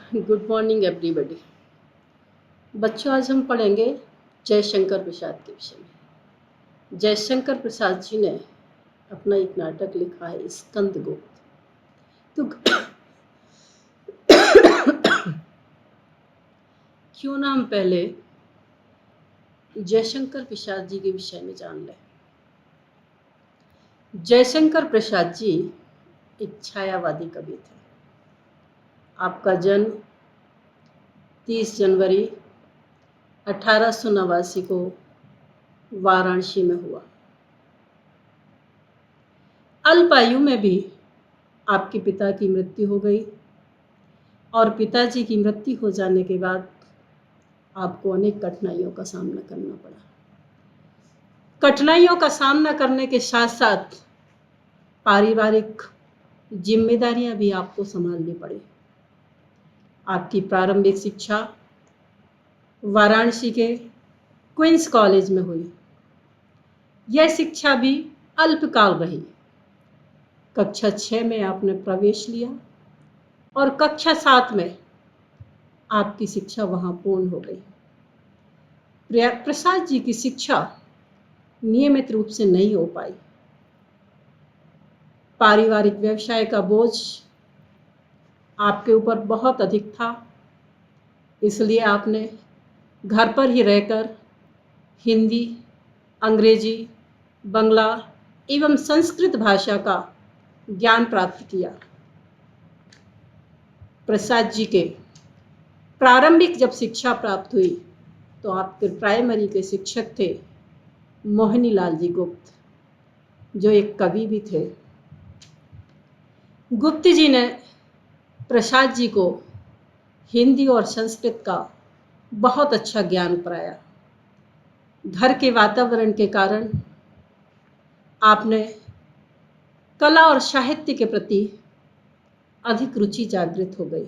Good morning everybody. बच्चों, आज हम पढ़ेंगे जयशंकर प्रसाद के विषय में। जयशंकर प्रसाद जी ने अपना एक नाटक लिखा है स्कंदगुप्त। तो क्यों ना हम पहले जयशंकर प्रसाद जी के विषय में जान लें। जयशंकर प्रसाद जी एक छायावादी कवि थे। आपका जन्म 30 जनवरी 1889 को वाराणसी में हुआ। अल्प आयु में भी आपके पिता की मृत्यु हो गई और पिताजी की मृत्यु हो जाने के बाद आपको अनेक कठिनाइयों का सामना करना पड़ा। कठिनाइयों का सामना करने के साथ साथ पारिवारिक जिम्मेदारियां भी आपको संभालनी पड़ी। आपकी प्रारंभिक शिक्षा वाराणसी के क्वींस कॉलेज में हुई। यह शिक्षा भी अल्पकाल रही। कक्षा 6 में आपने प्रवेश लिया और कक्षा 7 में आपकी शिक्षा वहां पूर्ण हो गई। प्रसाद जी की शिक्षा नियमित रूप से नहीं हो पाई। पारिवारिक व्यवसाय का बोझ आपके ऊपर बहुत अधिक था, इसलिए आपने घर पर ही रहकर हिंदी, अंग्रेजी, बंगला एवं संस्कृत भाषा का ज्ञान प्राप्त किया। प्रसाद जी के प्रारंभिक जब शिक्षा प्राप्त हुई तो आपके प्राइमरी के शिक्षक थे मोहिनीलाल जी गुप्त, जो एक कवि भी थे। गुप्त जी ने प्रसाद जी को हिंदी और संस्कृत का बहुत अच्छा ज्ञान कराया। घर के वातावरण के कारण आपने कला और साहित्य के प्रति अधिक रुचि जागृत हो गई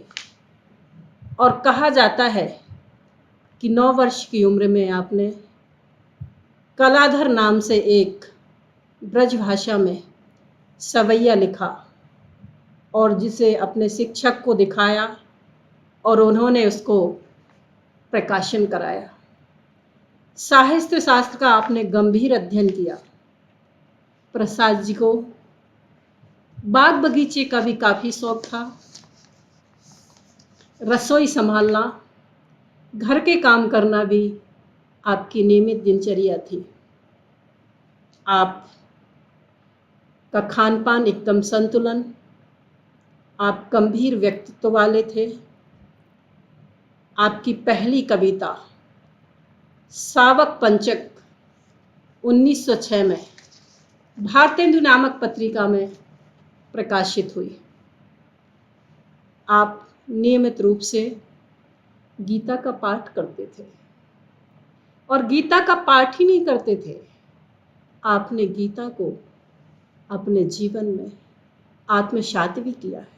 और कहा जाता है कि 9 वर्ष की उम्र में आपने कलाधर नाम से एक ब्रज भाषा में सवैया लिखा और जिसे अपने शिक्षक को दिखाया और उन्होंने उसको प्रकाशन कराया। साहित्य शास्त्र का आपने गंभीर अध्ययन किया। प्रसाद जी को बाग बगीचे का भी काफी शौक था। रसोई संभालना, घर के काम करना भी आपकी नियमित दिनचर्या थी। आप का खान पान एकदम संतुलन, आप गंभीर व्यक्तित्व वाले थे। आपकी पहली कविता सावक पंचक 1906 में भारतेंदु नामक पत्रिका में प्रकाशित हुई। आप नियमित रूप से गीता का पाठ करते थे और गीता का पाठ ही नहीं करते थे, आपने गीता को अपने जीवन में आत्मसात भी किया है।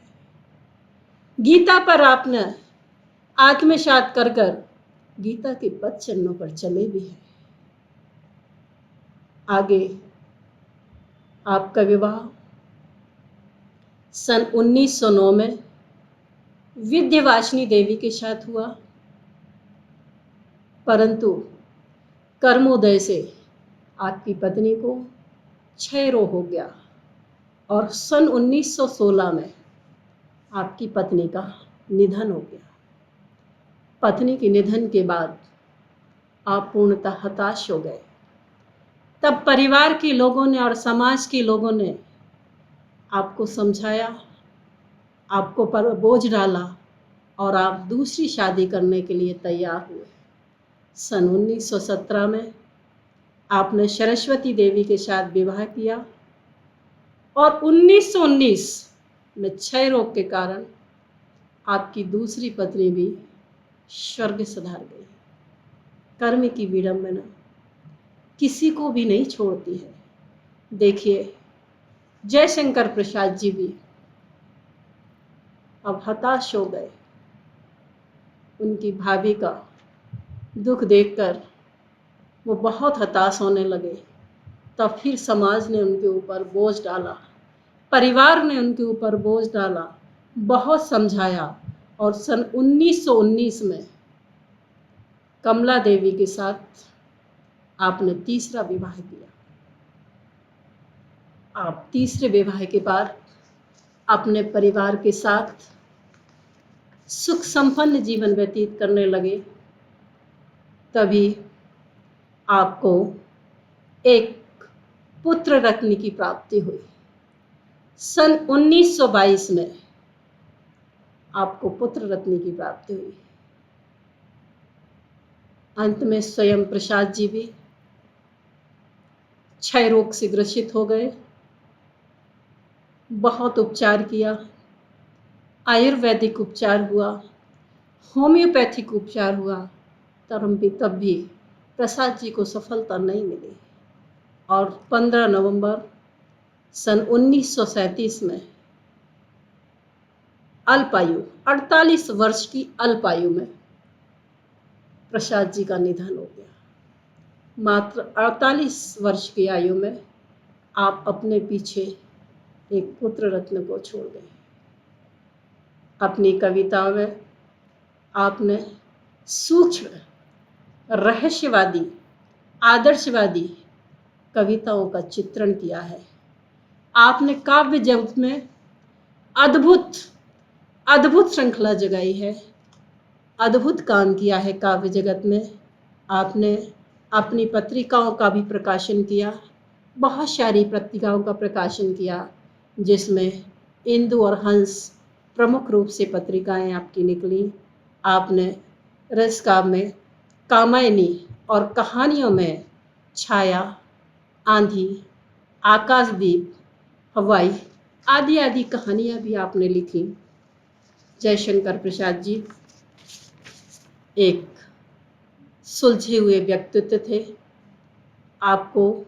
गीता पर आपने आत्मसात कर गीता के पद चरणों पर चले भी हैं। आगे आपका विवाह सन 1909 में विद्यावासिनी देवी के साथ हुआ, परंतु कर्मोदय से आपकी पत्नी को क्षय रोग हो गया और सन 1916 में आपकी पत्नी का निधन हो गया। पत्नी के निधन के बाद आप पूर्णतः हताश हो गए। तब परिवार के लोगों ने और समाज के लोगों ने आपको समझाया, आपको पर बोझ डाला और आप दूसरी शादी करने के लिए तैयार हुए। सन 1917 में आपने सरस्वती देवी के साथ विवाह किया और 1919 में क्षय रोग के कारण आपकी दूसरी पत्नी भी स्वर्ग सिधार गई। कर्म की विडंबना किसी को भी नहीं छोड़ती है। देखिए, जयशंकर प्रसाद जी भी अब हताश हो गए। उनकी भाभी का दुख देखकर वो बहुत हताश होने लगे। तब फिर समाज ने उनके ऊपर बोझ डाला, परिवार ने उनके ऊपर बोझ डाला, बहुत समझाया और सन 1919 में कमला देवी के साथ आपने तीसरा विवाह किया। आप तीसरे विवाह के बाद अपने परिवार के साथ सुख संपन्न जीवन व्यतीत करने लगे। तभी आपको एक पुत्र रत्न की प्राप्ति हुई। सन 1922 में आपको पुत्र रत्न की प्राप्ति हुई। अंत में स्वयं प्रसाद जी भी क्षय रोग से ग्रसित हो गए। बहुत उपचार किया, आयुर्वेदिक उपचार हुआ, होम्योपैथिक उपचार हुआ, तब भी प्रसाद जी को सफलता नहीं मिली। और 15 नवंबर सन 1937 में अल्पायु 48 वर्ष की अल्पायु में प्रसाद जी का निधन हो गया। मात्र 48 वर्ष की आयु में आप अपने पीछे एक पुत्र रत्न को छोड़ गए। अपनी कविताओं में आपने सूक्ष्म, रहस्यवादी, आदर्शवादी कविताओं का चित्रण किया है। आपने काव्य जगत में अद्भुत अद्भुत श्रृंखला जगाई है, अद्भुत काम किया है काव्य जगत में। आपने अपनी पत्रिकाओं का भी प्रकाशन किया, बहुत सारी पत्रिकाओं का प्रकाशन किया, जिसमें इंदु और हंस प्रमुख रूप से पत्रिकाएं आपकी निकली। आपने रस काव्य में कामायनी और कहानियों में छाया, आंधी, आकाशदीप, हवाई आदि आदि कहानियां भी आपने लिखी। जयशंकर प्रसाद जी एक सुलझे हुए व्यक्तित्व थे। आपको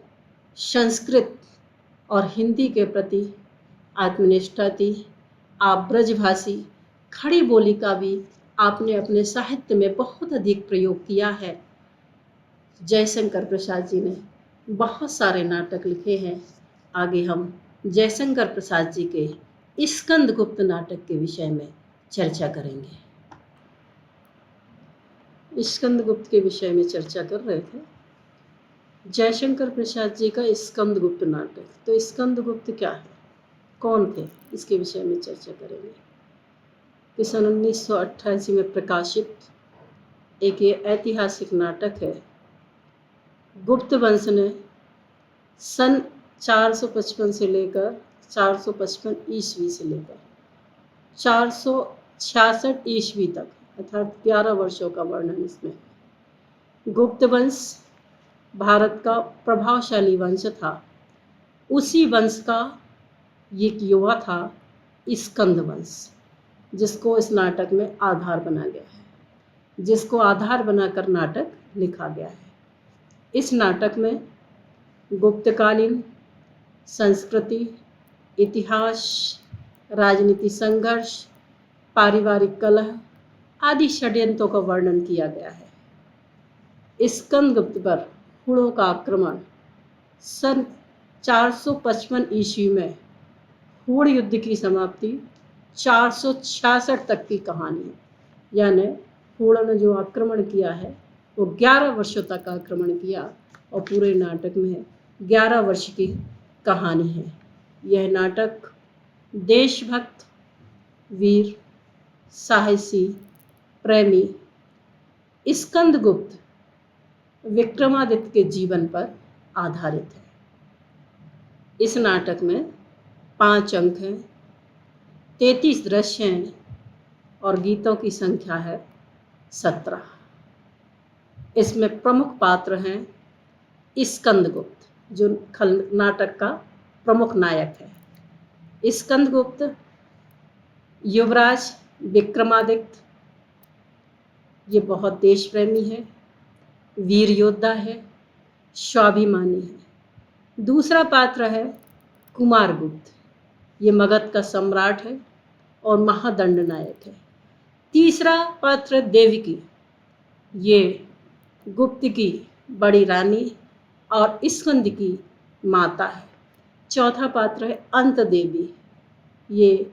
संस्कृत और हिंदी के प्रति आत्मनिष्ठा थी। आप ब्रजभाषी, खड़ी बोली का भी आपने अपने साहित्य में बहुत अधिक प्रयोग किया है। जयशंकर प्रसाद जी ने बहुत सारे नाटक लिखे हैं। आगे हम जयशंकर प्रसाद जी के स्कंदगुप्त नाटक के विषय में चर्चा करेंगे। स्कंदगुप्त के विषय में चर्चा कर रहे थे। जयशंकर प्रसाद जी का स्कंदगुप्त नाटक। तो स्कंदगुप्त क्या है, कौन थे, इसके विषय में चर्चा करेंगे। कि सन 1988 में प्रकाशित एक ये ऐतिहासिक नाटक है। गुप्त वंश ने सन 455 से लेकर 455 ईस्वी से लेकर 466 ईस्वी तक, अर्थात 11 वर्षों का वर्णन इसमें है। गुप्त वंश भारत का प्रभावशाली वंश था। उसी वंश का एक युवा था स्कंद वंश, जिसको इस नाटक में आधार बना गया है, जिसको आधार बनाकर नाटक लिखा गया है। इस नाटक में गुप्तकालीन संस्कृति, इतिहास, राजनीति संघर्ष, पारिवारिक कलह आदि षड्यंत्रों का वर्णन किया गया है। स्कंदगुप्त पर हुणों का आक्रमण सन 455 ईस्वी में, हुण युद्ध की समाप्ति 466 तक की कहानी है। यानी हुणों ने जो आक्रमण किया है वो 11 वर्षों तक आक्रमण किया और पूरे नाटक में 11 वर्ष की कहानी है। यह नाटक देशभक्त, वीर, साहसी, प्रेमी स्कंदगुप्त विक्रमादित्य के जीवन पर आधारित है। इस नाटक में 5 अंक हैं, 33 दृश्य हैं और गीतों की संख्या है 17। इसमें प्रमुख पात्र हैं स्कंदगुप्त, जो नाटक का प्रमुख नायक है। स्कंदगुप्त युवराज विक्रमादित्य, ये बहुत देश प्रेमी है, वीर योद्धा है, स्वाभिमानी है। दूसरा पात्र है कुमारगुप्त, ये मगध का सम्राट है और महादंड नायक है। तीसरा पात्र देवकी, ये गुप्त की बड़ी रानी और स्कंद की माता है। चौथा पात्र है अंत देवी, ये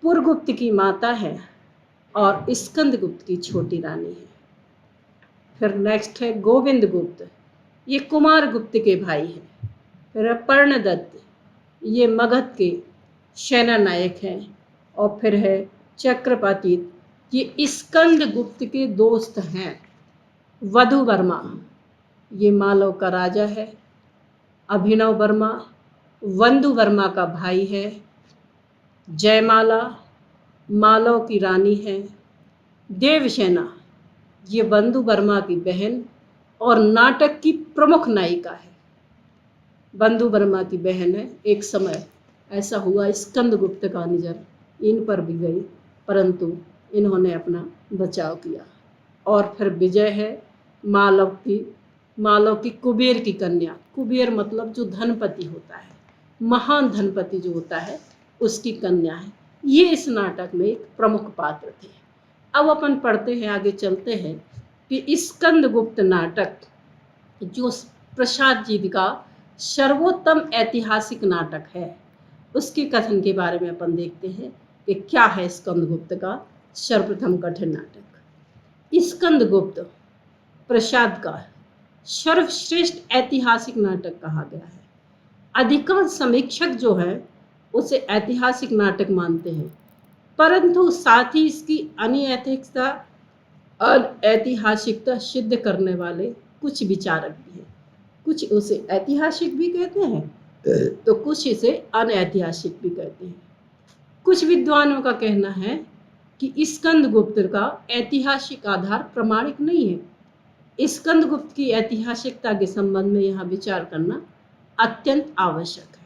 पुरगुप्त की माता है और स्कंद गुप्त की छोटी रानी है। फिर नेक्स्ट है गोविंद गुप्त, ये कुमार गुप्त के भाई हैं। फिर है पर्णदत्त, ये मगध के सेना नायक हैं। और फिर है चक्रपातीत, ये स्कंद गुप्त के दोस्त हैं। वधु वर्मा, ये मालव का राजा है। अभिनव वर्मा वंदु वर्मा का भाई है। जयमाला मालव की रानी है। देवसेना, ये वंदु वर्मा की बहन और नाटक की प्रमुख नायिका है। वंदु वर्मा की बहन है। एक समय ऐसा हुआ स्कंदगुप्त का नजर इन पर भी गई, परंतु इन्होंने अपना बचाव किया। और फिर विजय है मालव की कुबेर की कन्या। कुबेर मतलब जो धनपति होता है, महान धनपति जो होता है, उसकी कन्या है। ये इस नाटक में एक प्रमुख पात्र थे। अब अपन पढ़ते हैं, आगे चलते हैं कि स्कंदगुप्त नाटक जो प्रसाद जी का सर्वोत्तम ऐतिहासिक नाटक है, उसके कथन के बारे में अपन देखते हैं कि क्या है स्कंदगुप्त का सर्वप्रथम कठिन नाटक। स्कंदगुप्त प्रसाद का सर्वश्रेष्ठ ऐतिहासिक नाटक कहा गया है। अधिकांश समीक्षक जो है उसे ऐतिहासिक नाटक मानते हैं, परंतु साथ ही इसकी अनऐतिहासिकता सिद्ध करने वाले कुछ विचारक भी हैं। कुछ उसे ऐतिहासिक भी कहते हैं तो कुछ इसे अनऐतिहासिक भी कहते हैं। कुछ विद्वानों का कहना है कि स्कंदगुप्त का ऐतिहासिक आधार प्रमाणिक नहीं है। स्कंदगुप्त की ऐतिहासिकता के संबंध में यहाँ विचार करना अत्यंत आवश्यक है।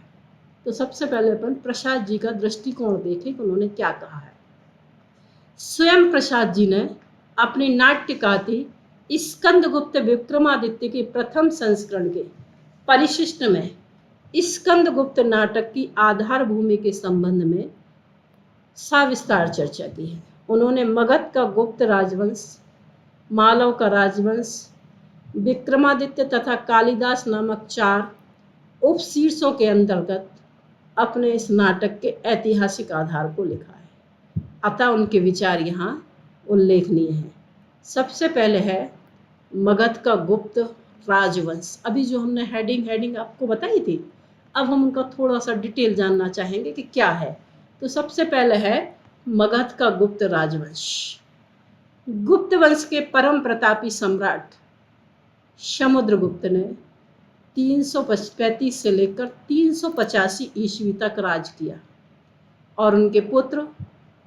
तो सबसे पहले अपन प्रसाद जी का दृष्टिकोण देखें कि उन्होंने क्या कहा है। स्वयं प्रसाद जी ने अपनी नाट्यकाति स्कंदगुप्त विक्रमादित्य के प्रथम संस्करण के परिशिष्ट में स्कंदगुप्त नाटक की आधार भूमि के संबंध में सविस्तार चर्चा की है। उन्होंने मगध का गुप्त राजवंश, मालव का राजवंश, विक्रमादित्य तथा कालिदास नामक 4 उपशीर्षों के अंतर्गत अपने इस नाटक के ऐतिहासिक आधार को लिखा है। अतः उनके विचार यहाँ उल्लेखनीय हैं। सबसे पहले है मगध का गुप्त राजवंश। अभी जो हमने हेडिंग आपको बताई थी, अब हम उनका थोड़ा सा डिटेल जानना चाहेंगे कि क्या है। तो सबसे पहले है मगध का गुप्त राजवंश। गुप्त वंश के परम प्रतापी सम्राट समुद्रगुप्त ने 335 से लेकर 385 ईस्वी तक राज किया और उनके पुत्र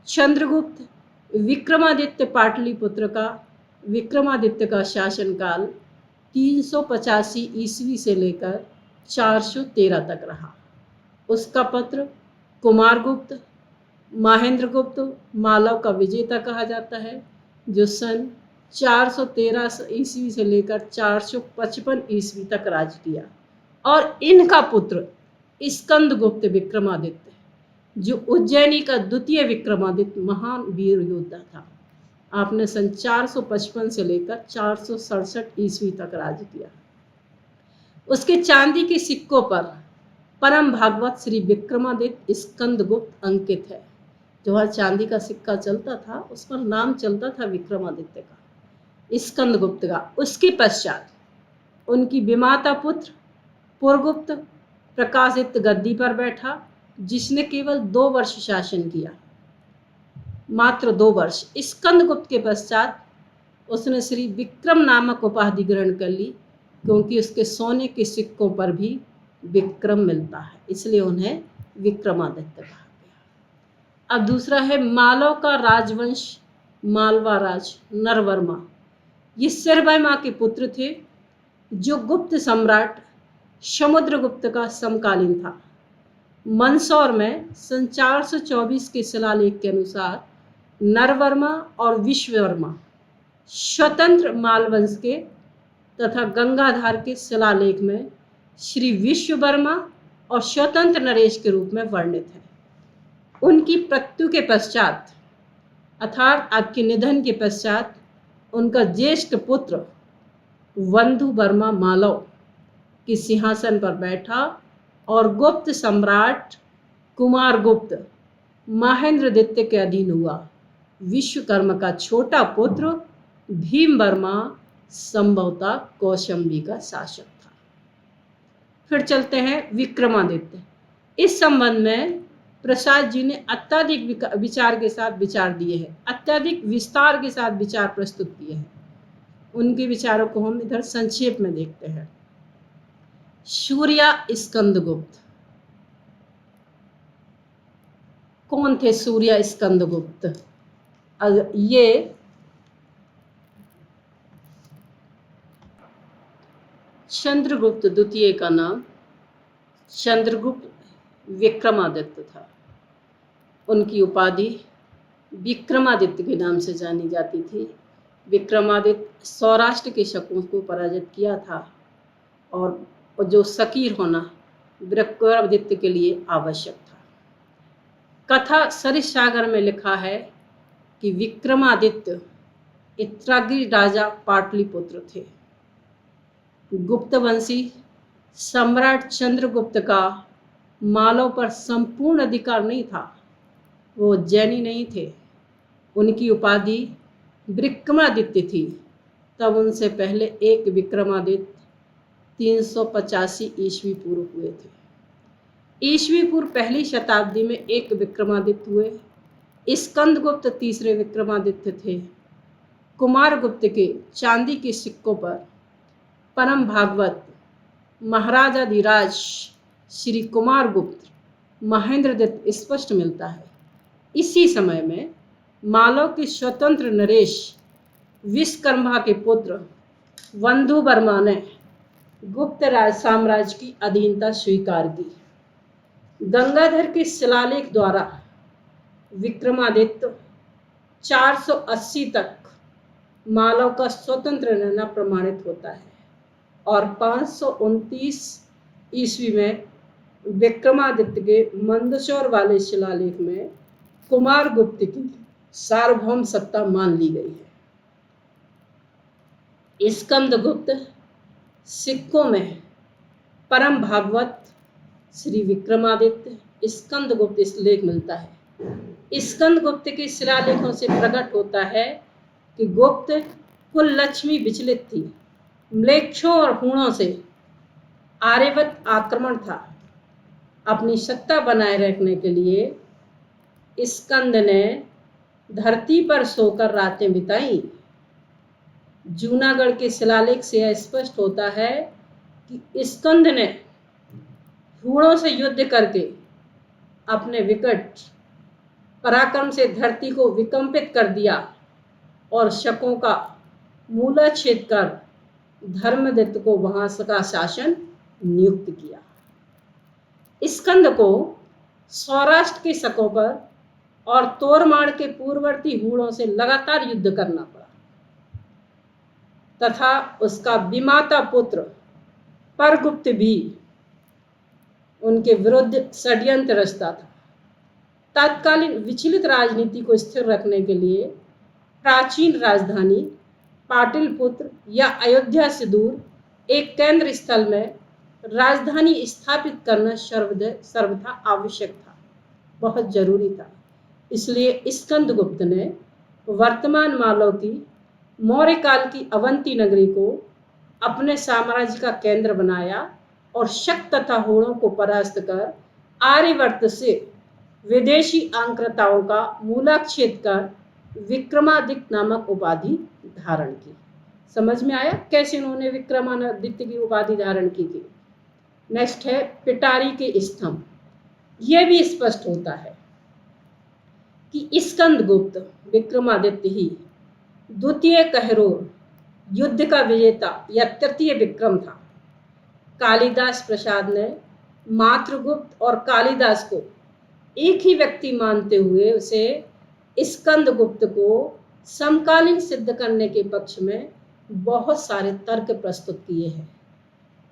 चंद्रगुप्त विक्रमादित्य का शासनकाल 385 ईस्वी से लेकर 413 तक रहा। उसका पुत्र कुमारगुप्त महेंद्रगुप्त मालव का विजेता कहा जाता है, जो सन 413 ईस्वी से लेकर 455 ईस्वी तक राज किया। और इनका पुत्र स्कंदगुप्त विक्रमादित्य, जो उज्जैनी का द्वितीय विक्रमादित्य महान वीर योद्धा था, आपने सन 455 से लेकर 467 ईस्वी तक राज किया। उसके चांदी के सिक्कों पर परम भागवत श्री विक्रमादित्य स्कंदगुप्त अंकित है। जो वह चांदी का सिक्का चलता था उस पर नाम चलता था विक्रमादित्य का, स्कंदगुप्त का। उसके पश्चात उनकी विमाता पुत्र पुरगुप्त प्रकाशित गद्दी पर बैठा, जिसने केवल 2 वर्ष शासन किया, मात्र 2 वर्ष। स्कंदगुप्त के पश्चात उसने श्री विक्रम नामक उपाधि ग्रहण कर ली, क्योंकि उसके सोने के सिक्कों पर भी विक्रम मिलता है, इसलिए उन्हें विक्रमादित्य कहा गया। अब दूसरा है मालव का राजवंश, मालवा राज नरवर्मा। ये सर्ववर्मा के पुत्र थे, जो गुप्त सम्राट समुद्रगुप्त का समकालीन था। मंदसौर में सन 424 के शिलालेख के अनुसार नरवर्मा और विश्ववर्मा स्वतंत्र मालवंश के तथा गंगाधार के शिलालेख में श्री विश्ववर्मा और स्वतंत्र नरेश के रूप में वर्णित है। उनकी मृत्यु के पश्चात अर्थात आपके निधन के पश्चात उनका ज्येष्ठ पुत्र वंदु वर्मा मालव के सिंहासन पर बैठा और गुप्त सम्राट कुमारगुप्त महेंद्रदित्य के अधीन हुआ। विश्वकर्मा का छोटा पुत्र भीमवर्मा संभवतः कौशाम्बी का शासक था। फिर चलते हैं विक्रमादित्य। इस संबंध में प्रसाद जी ने अत्यधिक विचार के साथ विचार दिए हैं, अत्यधिक विस्तार के साथ विचार प्रस्तुत किए हैं। उनके विचारों को हम इधर संक्षेप में देखते हैं। सूर्य स्कंदगुप्त। कौन थे सूर्य स्कंदगुप्त? ये चंद्रगुप्त द्वितीय का नाम चंद्रगुप्त विक्रमादित्य था। उनकी उपाधि विक्रमादित्य के नाम से जानी जाती थी। विक्रमादित्य सौराष्ट्र के शकों को पराजित किया था और जो शकीर होना विक्रमादित्य के लिए आवश्यक था। कथा सरित सागर में लिखा है कि विक्रमादित्य इत्रागी राजा पाटलिपुत्र थे। गुप्तवंशी सम्राट चंद्रगुप्त का मालव पर संपूर्ण अधिकार नहीं था, वो जैनी नहीं थे। उनकी उपाधि विक्रमादित्य थी। तब उनसे पहले एक विक्रमादित्य 385 ईस्वी पूर्व हुए थे। ईस्वी पूर्व पहली शताब्दी में एक विक्रमादित्य हुए। स्कंदगुप्त तीसरे विक्रमादित्य थे। कुमारगुप्त के चांदी के सिक्कों पर परम भागवत महाराजाधिराज श्री कुमारगुप्त महेंद्रदत्त स्पष्ट मिलता है। इसी समय में मालव के स्वतंत्र नरेश विश्वकर्मा के पुत्र बंधुवर्मा ने गुप्त राज साम्राज्य की अधीनता स्वीकार की। गंगाधर के शिलालेख द्वारा विक्रमादित्य 480 तक मालव का स्वतंत्र रहना प्रमाणित होता है और 529 ईस्वी में विक्रमादित्य के मंदसौर वाले शिलालेख में कुमारगुप्त की सार्वभौम सत्ता मान ली गई है। स्कंदगुप्त सिक्कों में परम भागवत श्री विक्रमादित्य स्कंदगुप्त इस लेख मिलता है। स्कंदगुप्त के शिलालेखों से प्रकट होता है कि गुप्त कुल लक्ष्मी विचलित थी। म्लेच्छों और हूणों से आर्यवत आक्रमण था। अपनी सत्ता बनाए रखने के लिए स्कंद ने धरती पर सोकर रातें बिताई। जूनागढ़ के शिलालेख से यह स्पष्ट होता है कि स्कंद ने हूणों से युद्ध करके अपने विकट पराक्रम से धरती को विकंपित कर दिया और शकों का मूलाच्छेद कर धर्मदत्त को वहां का शासन नियुक्त किया। स्कंद को सौराष्ट्र के शकों पर और तोरमाड़ के पूर्ववर्ती हूणों से लगातार युद्ध करना पड़ा तथा उसका विमाता पुत्र परगुप्त भी उनके विरुद्ध षड्यंत्र रचता था। तत्कालीन विचलित राजनीति को स्थिर रखने के लिए प्राचीन राजधानी पाटलिपुत्र या अयोध्या से दूर एक केंद्र स्थल में राजधानी स्थापित करना सर्वथा आवश्यक था, बहुत जरूरी था। इसलिए स्कंदगुप्त ने वर्तमान मालव की मौर्य काल की अवंती नगरी को अपने साम्राज्य का केंद्र बनाया और शक तथा हूणों को परास्त कर आर्यवर्त से विदेशी आक्रांताओं का मूलाच्छेद कर विक्रमादित्य नामक उपाधि धारण की। समझ में आया कैसे उन्होंने विक्रमादित्य की उपाधि धारण की थी। नेक्स्ट है पिटारी के स्तंभ। यह भी स्पष्ट होता है कि स्कंदगुप्त विक्रमादित्य ही द्वितीय कहरोर युद्ध का विजेता या तृतीय विक्रम था। कालिदास प्रसाद ने मातृगुप्त और कालिदास को एक ही व्यक्ति मानते हुए उसे स्कंदगुप्त को समकालीन सिद्ध करने के पक्ष में बहुत सारे तर्क प्रस्तुत किए हैं।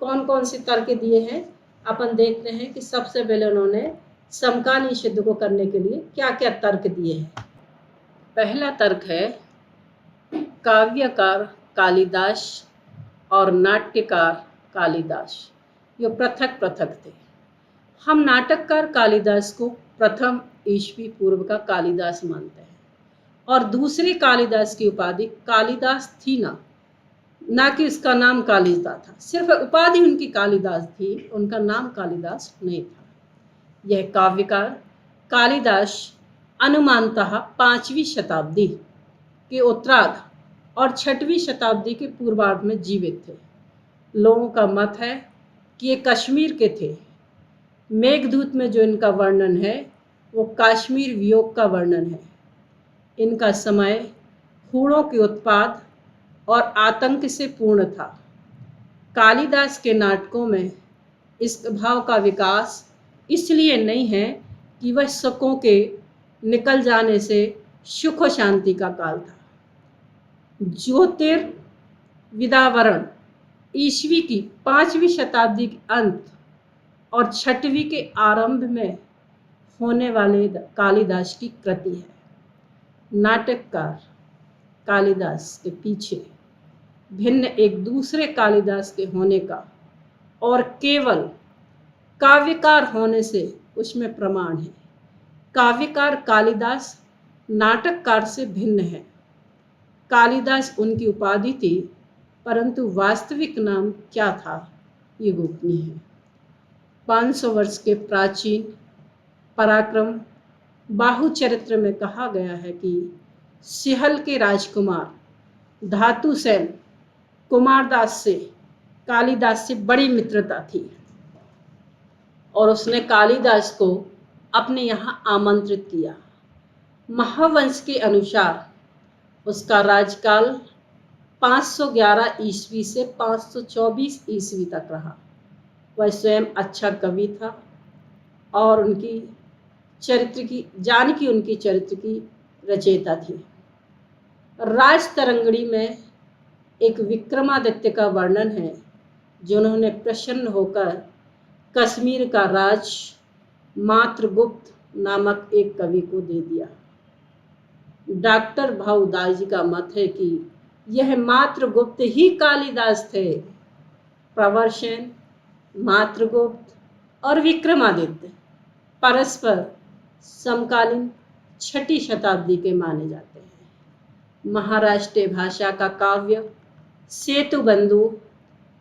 कौन कौन से तर्क दिए हैं अपन देखते हैं कि सबसे पहले उन्होंने समकालीन सिद्ध को करने के लिए क्या क्या तर्क दिए हैं। पहला तर्क है काव्यकार कालिदास और नाट्यकार कालिदास ये पृथक पृथक थे। हम नाटककार कालिदास को प्रथम ईस्वी पूर्व का कालिदास मानते हैं और दूसरे कालिदास की उपाधि कालिदास थी ना कि उसका नाम कालिदास था। सिर्फ उपाधि उनकी कालिदास थी, उनका नाम कालिदास नहीं था। यह काव्यकार कालिदास अनुमानतः 5वीं शताब्दी के उत्तरार्ध और 6वीं शताब्दी के पूर्वार्ध में जीवित थे। लोगों का मत है कि ये कश्मीर के थे। मेघदूत में जो इनका वर्णन है वो कश्मीर वियोग का वर्णन है। इनका समय हूणों के उत्पाद और आतंक से पूर्ण था। कालिदास के नाटकों में इस भाव का विकास इसलिए नहीं है कि वह शकों के निकल जाने से सुख और शांति का काल था। ज्योतिर्विदावरण ईस्वी की 5वीं शताब्दी के अंत और 6वीं के आरंभ में होने वाले कालिदास की कृति है। नाटककार कालिदास के पीछे भिन्न एक दूसरे कालिदास के होने का और केवल काव्यकार होने से उसमें प्रमाण है। काव्यकार कालिदास नाटककार से भिन्न है। कालिदास उनकी उपाधि थी, परंतु वास्तविक नाम क्या था ये गोपनीय है। 500 वर्ष के प्राचीन पराक्रम बाहु चरित्र में कहा गया है कि सिहल के राजकुमार धातुसेन कुमारदास से कालिदास से बड़ी मित्रता थी और उसने कालिदास को अपने यहाँ आमंत्रित किया। महावंश के अनुसार उसका राजकाल 511 ईस्वी से 524 ईस्वी तक रहा। वह स्वयं अच्छा कवि था और उनकी चरित्र की रचयिता थी। राजतरंगिणी में एक विक्रमादित्य का वर्णन है जिन्होंने प्रसन्न होकर कश्मीर का राज मात्रगुप्त नामक एक कवि को दे दिया। डॉक्टर भाऊदास का मत है कि यह मात्रगुप्त ही कालिदास थे। प्रवरसेन, मात्रगुप्त और विक्रमादित्य परस्पर समकालीन 6ठी शताब्दी के माने जाते हैं। महाराष्ट्रीय भाषा का काव्य सेतुबंधु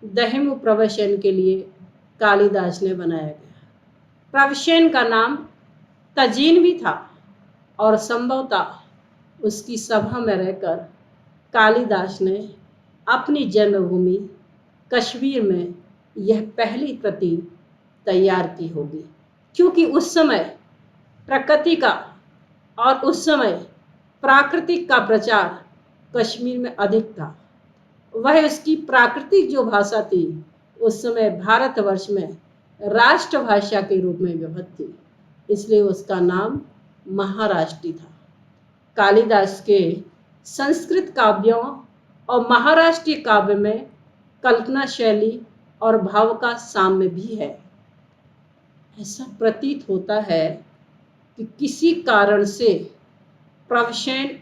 दहिमु प्रवरसेन के लिए कालिदास ने बनाया गया। प्रवरसेन का नाम तजीन भी था और संभवतः उसकी सभा में रहकर कालिदास ने अपनी जन्मभूमि कश्मीर में यह पहली प्रति तैयार की होगी, क्योंकि उस समय प्रकृति का और उस समय प्राकृतिक का प्रचार कश्मीर में अधिक था। वह उसकी प्राकृतिक जो भाषा थी उस समय भारतवर्ष में राष्ट्रभाषा के रूप में व्यवहृत थी, इसलिए उसका नाम महाराष्ट्री था। कालिदास के संस्कृत काव्यों और महाराष्ट्रीय काव्य में कल्पना शैली और भाव का साम्य भी है। ऐसा प्रतीत होता है कि किसी कारण से प्रवरसेन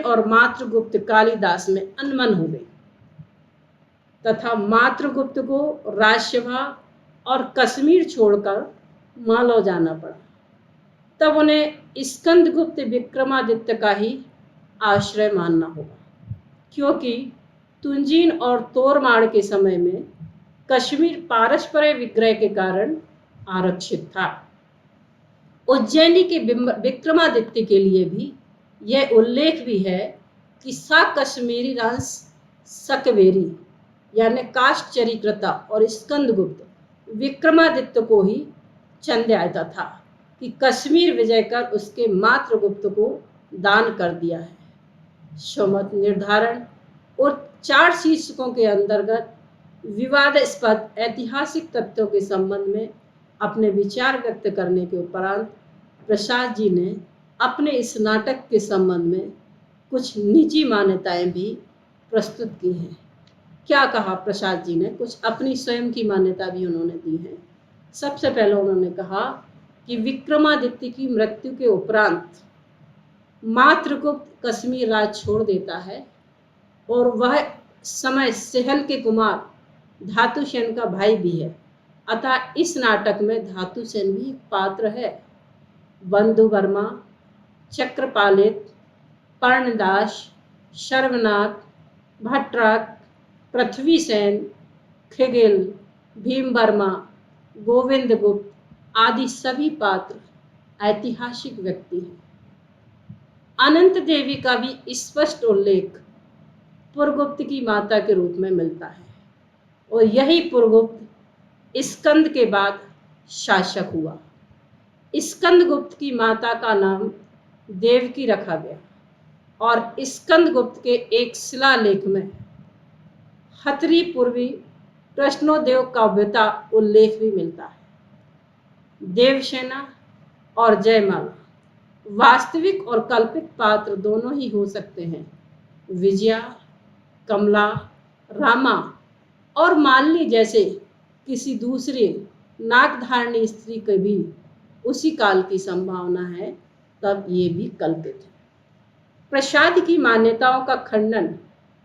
और मात्रगुप्त कालिदास में अनबन हो गई तथा मात्रगुप्त को राजसभा और कश्मीर छोड़कर मालव जाना पड़ा। तब उन्हें स्कंदगुप्त विक्रमादित्य का ही आश्रय मानना होगा, क्योंकि तुंजीन और तोरमाड़ के समय में कश्मीर पारस्परिक विग्रह के कारण आरक्षित था। उज्जैनी के विक्रमादित्य के लिए भी यह उल्लेख भी है कि सा कश्मीरी रांस सकवेरी यानी काश्चरीकृता और स्कंदगुप्त विक्रमादित्य को ही चंद्यायता था कि कश्मीर विजय कर उसके मात्रगुप्त को दान कर दिया है। स्वमत निर्धारण और 4 शीर्षकों के अंतर्गत विवादास्पद ऐतिहासिक तथ्यों के संबंध में अपने विचार व्यक्त करने के उपरांत प्रसाद जी ने अपने इस नाटक के संबंध में कुछ निजी मान्यताएं भी प्रस्तुत की हैं। क्या कहा प्रसाद जी ने? कुछ अपनी स्वयं की मान्यता भी उन्होंने दी है। सबसे पहले उन्होंने कहा कि विक्रमादित्य की मृत्यु के उपरांत मात्रगुप्त कश्मीर राज छोड़ देता है और वह समय सिहल के कुमार धातुसेन का भाई भी है, अतः इस नाटक में धातुसेन भी एक पात्र है। बंधु वर्मा चक्रपालित, पर्णदास, शर्वनाथ, भट्टराक, पृथ्वीसेन, खिगिल, भीमवर्मा, गोविंदगुप्त आदि सभी पात्र ऐतिहासिक व्यक्ति हैं। अनंत देवी का भी स्पष्ट उल्लेख पुरगुप्त की माता के रूप में मिलता है और यही पुरगुप्त स्कंद के बाद शासक हुआ। स्कंदगुप्त की माता का नाम देवकी रखा गया और स्कंदगुप्त के एक शिलालेख में हथरी पूर्वी कृष्णोदेव काव्यता उल्लेख भी मिलता है। देवसेना और जयमाला वास्तविक और कल्पित पात्र दोनों ही हो सकते हैं। विजया, कमला, रामा और मालिनी जैसे किसी दूसरे नागधारणी स्त्री के भी उसी काल की संभावना है, तब ये भी कल्पित है। प्रसाद की मान्यताओं का खंडन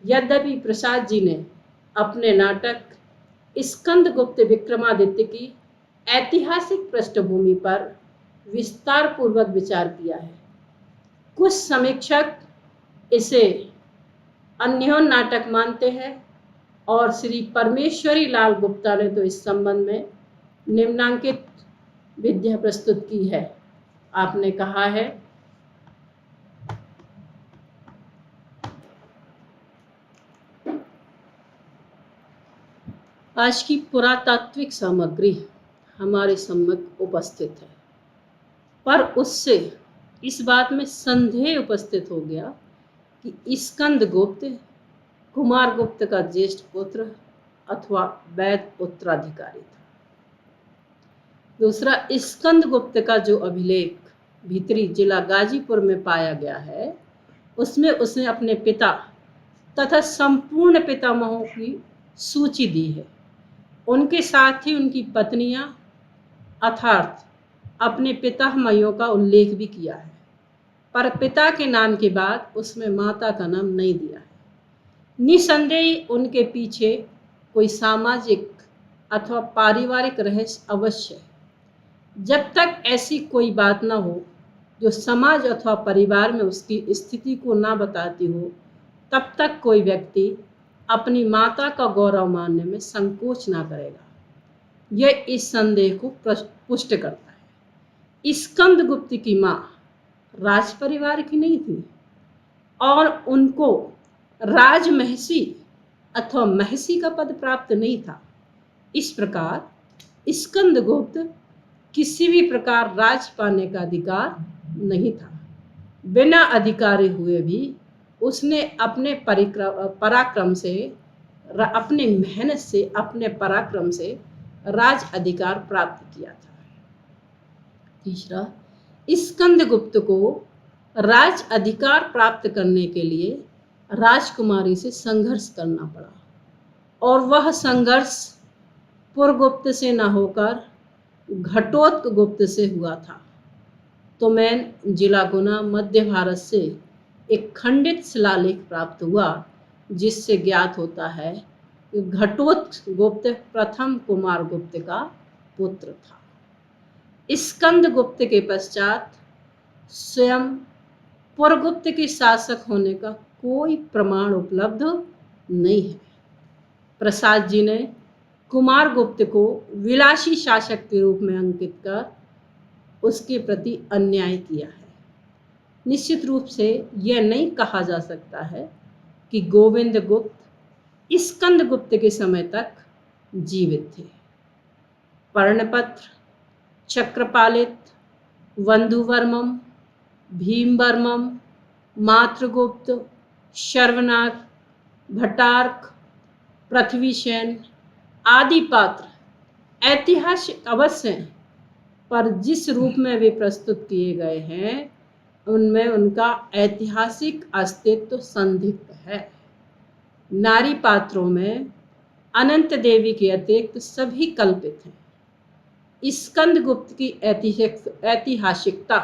यद्यपि प्रसाद जी ने अपने नाटक स्कंदगुप्त विक्रमादित्य की ऐतिहासिक पृष्ठभूमि पर विस्तार पूर्वक विचार किया है। कुछ समीक्षक इसे अन्योन नाटक मानते हैं और श्री परमेश्वरी लाल गुप्ता ने तो इस संबंध में निम्नांकित विद्या प्रस्तुत की है। आपने कहा है, आज की पुरातात्विक सामग्री हमारे सम्मुख उपस्थित है, पर उससे इस बात में संदेह उपस्थित हो गया कि स्कंदगुप्त कुमारगुप्त का ज्येष्ठ पुत्र अथवा वैध उत्तराधिकारी था। दूसरा, स्कंदगुप्त का जो अभिलेख भीतरी जिला गाजीपुर में पाया गया है, उसमें उसने अपने पिता तथा संपूर्ण पितामहों की सूची दी है। उनके साथ ही उनकी पत्नियां अर्थात अपने पितामहियों का उल्लेख भी किया है, पर पिता के नाम के बाद उसमें माता का नाम नहीं दिया है। निसंदेह उनके पीछे कोई सामाजिक अथवा पारिवारिक रहस्य अवश्य है। जब तक ऐसी कोई बात न हो जो समाज अथवा परिवार में उसकी स्थिति को ना बताती हो, तब तक कोई व्यक्ति अपनी माता का गौरव मानने में संकोच ना करेगा। यह इस संदेह को पुष्ट करता है। स्कंदगुप्त की मां राज परिवार की नहीं थी और उनको राजमहसी अथवा महसी का पद प्राप्त नहीं था। इस प्रकार स्कंदगुप्त किसी भी प्रकार राज पाने का अधिकार नहीं था। बिना अधिकारी हुए भी उसने अपने पराक्रम से, अपने मेहनत से, अपने पराक्रम से राज अधिकार प्राप्त किया था। तीसरा, स्कंदगुप्त को राज अधिकार प्राप्त करने के लिए राजकुमारी से संघर्ष करना पड़ा और वह संघर्ष पुरगुप्त से न होकर घटोत्कच से हुआ था। तो मैं जिला गुना मध्य भारत से एक खंडित शिलालेख प्राप्त हुआ, जिससे ज्ञात होता है कि घटोत्कच प्रथम कुमारगुप्त का पुत्र था। स्कंदगुप्त के पश्चात स्वयं पुरगुप्त के शासक होने का कोई प्रमाण उपलब्ध नहीं है। प्रसाद जी ने कुमारगुप्त को विलासी शासक के रूप में अंकित कर उसके प्रति अन्याय किया है। निश्चित रूप से यह नहीं कहा जा सकता है कि गोविंदगुप्त स्कंदगुप्त के समय तक जीवित थे। पर्णपत्र, चक्रपालित, वंधुवर्मम, भीमवर्मम, मातृगुप्त, शर्वनाक, भट्टार्क, पृथ्वीसेन आदि पात्र ऐतिहासिक अवश्य हैं, पर जिस रूप में वे प्रस्तुत किए गए हैं उनमें उनका ऐतिहासिक अस्तित्व संदिग्ध है। नारी पात्रों में अनंत देवी के अतिरिक्त सभी कल्पित हैं। स्कंदगुप्त की ऐतिहासिकता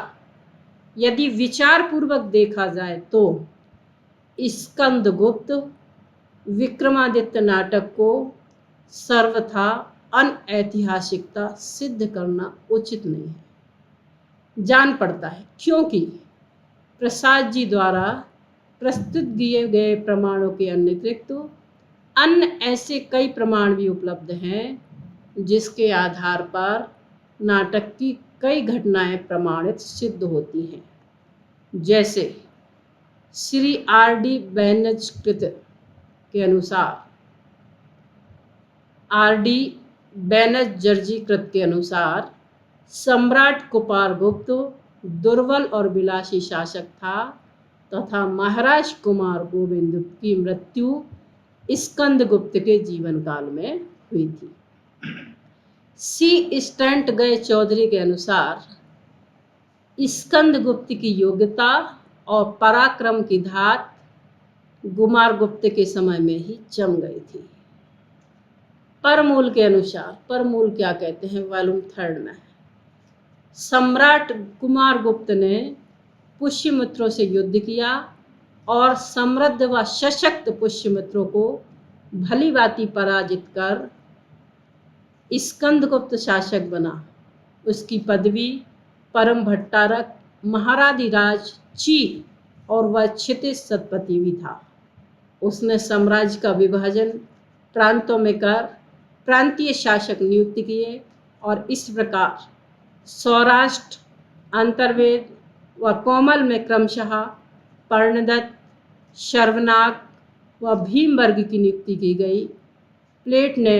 यदि विचार पूर्वक देखा जाए तो स्कंदगुप्त विक्रमादित्य नाटक को सर्वथा अनऐतिहासिकता सिद्ध करना उचित नहीं है। जान पड़ता है क्योंकि प्रसाद जी द्वारा प्रस्तुत किए गए प्रमाणों के अतिरिक्त अन्य ऐसे कई प्रमाण भी उपलब्ध हैं जिसके आधार पर नाटक की कई घटनाएं प्रमाणित सिद्ध होती हैं। जैसे श्री R.D. बैनर्जकृत के अनुसार R.D. बैनर्जीकृत के अनुसार सम्राट कुमारगुप्त दुर्बल और विलासी शासक था तथा महाराज कुमार गोविंद की मृत्यु स्कंदगुप्त के जीवन काल में हुई थी। सी स्टंट गए चौधरी के अनुसार स्कंदगुप्त की योग्यता और पराक्रम की धात कुमारगुप्त के समय में ही जम गई थी। परमूल के अनुसार, परमूल क्या कहते हैं वॉल्यूम 3 में, सम्राट कुमारगुप्त ने पुष्यमित्रों से युद्ध किया और समृद्ध व सशक्त पुष्यमित्रों को भली भांति पराजित कर स्कंदगुप्त शासक बना। उसकी पदवी परम भट्टारक महाराधिराज ची और वह क्षितिज सतपति भी था। उसने साम्राज्य का विभाजन प्रांतों में कर प्रांतीय शासक नियुक्त किए और इस प्रकार सौराष्ट्र, अंतर्वेद व कोमल में क्रमशः पर्णदत्त, शर्वनाग व भीमवर्ग की नियुक्ति की गई। प्लेट ने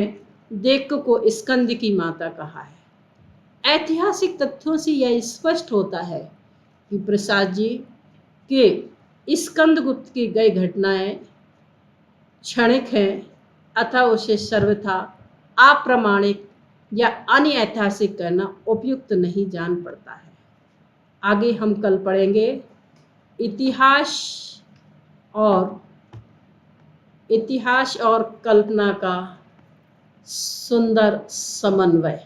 देक्क को स्कंद की माता कहा है। ऐतिहासिक तथ्यों से यह स्पष्ट होता है कि प्रसाद जी के स्कंदगुप्त की गई घटनाएं क्षणिक हैं अतः उसे सर्वथा अप्रामाणिक या अनैतिहासिक कहना उपयुक्त नहीं जान पड़ता है। आगे हम कल पढ़ेंगे इतिहास और कल्पना का सुंदर समन्वय।